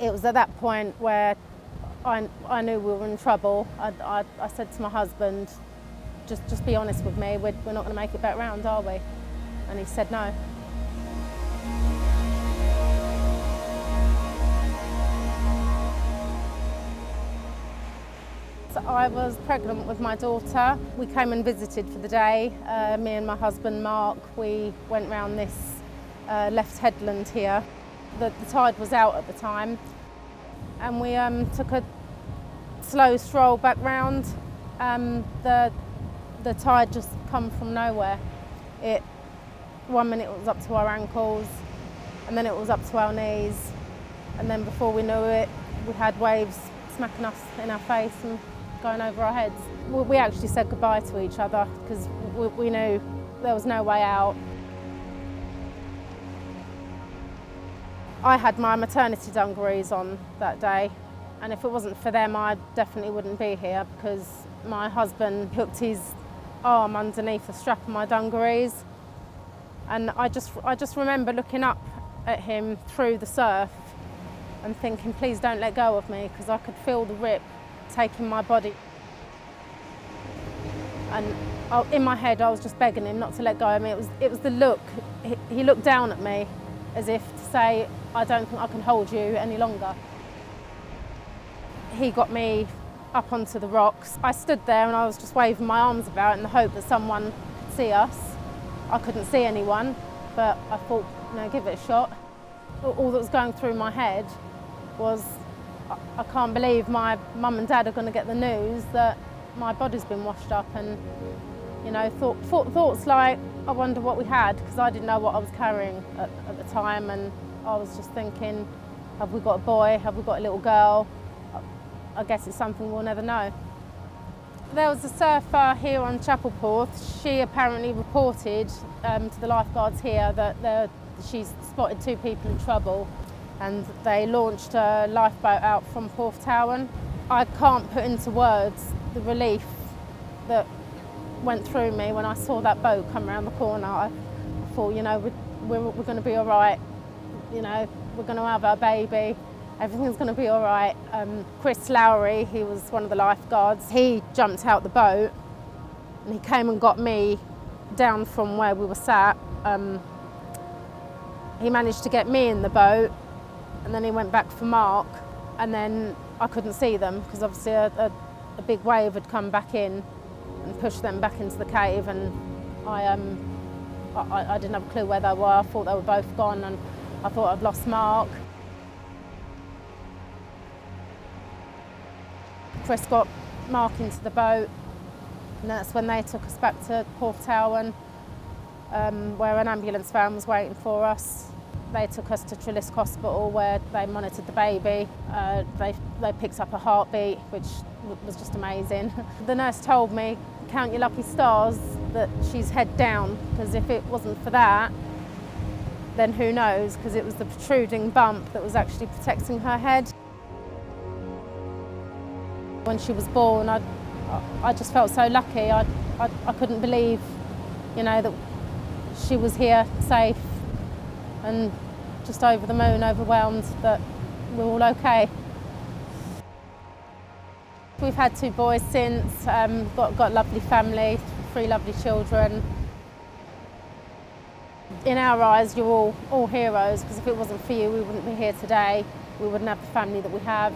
It was at that point where I knew we were in trouble. I said to my husband, just be honest with me, we're not going to make it back round, are we? And he said no. So I was pregnant with my daughter. We came and visited for the day. Me and my husband Marc, we went round this left headland here. The tide was out at the time, and we took a slow stroll back round. The tide just come from nowhere. One minute it was up to our ankles, and then it was up to our knees, and then before we knew it, we had waves smacking us in our face and going over our heads. We actually said goodbye to each other because we knew there was no way out. I had my maternity dungarees on that day, and if it wasn't for them, I definitely wouldn't be here, because my husband hooked his arm underneath the strap of my dungarees, and I just remember looking up at him through the surf and thinking, please don't let go of me, because I could feel the rip taking my body. And in my head I was just begging him not to let go of me. It was the look. He looked down at me as if to say, I don't think I can hold you any longer. He got me up onto the rocks. I stood there and I was just waving my arms about in the hope that someone could see us. I couldn't see anyone, but I thought, give it a shot. All that was going through my head was, I can't believe my mum and dad are going to get the news that my body's been washed up, and thoughts like, I wonder what we had, because I didn't know what I was carrying at the time, and I was just thinking, have we got a boy, have we got a little girl? I guess it's something we'll never know. There was a surfer here on Chapel Porth. She apparently reported to the lifeguards here that she's spotted 2 people in trouble, and they launched a lifeboat out from Porthtowan. I can't put into words the relief that went through me when I saw that boat come around the corner. I thought, we're going to be all right. We're going to have our baby. Everything's going to be all right. Chris Lowry, he was one of the lifeguards, he jumped out the boat and he came and got me down from where we were sat. He managed to get me in the boat, and then he went back for Marc, and then I couldn't see them because obviously a big wave had come back in and pushed them back into the cave, and I didn't have a clue where they were. I thought they were both gone, and I thought I'd lost Marc. Chris got Marc into the boat, and that's when they took us back to Porthtowan, where an ambulance van was waiting for us. They took us to Trelisk Hospital, where they monitored the baby. They picked up a heartbeat, which was just amazing. The nurse told me, count your lucky stars that she's head down, because if it wasn't for that, then who knows, because it was the protruding bump that was actually protecting her head. When she was born, I just felt so lucky. I couldn't believe, that she was here safe, and just over the moon, overwhelmed that we're all okay. We've had 2 boys since, got a lovely family, 3 lovely children. In our eyes, you're all heroes, because if it wasn't for you, we wouldn't be here today. We wouldn't have the family that we have.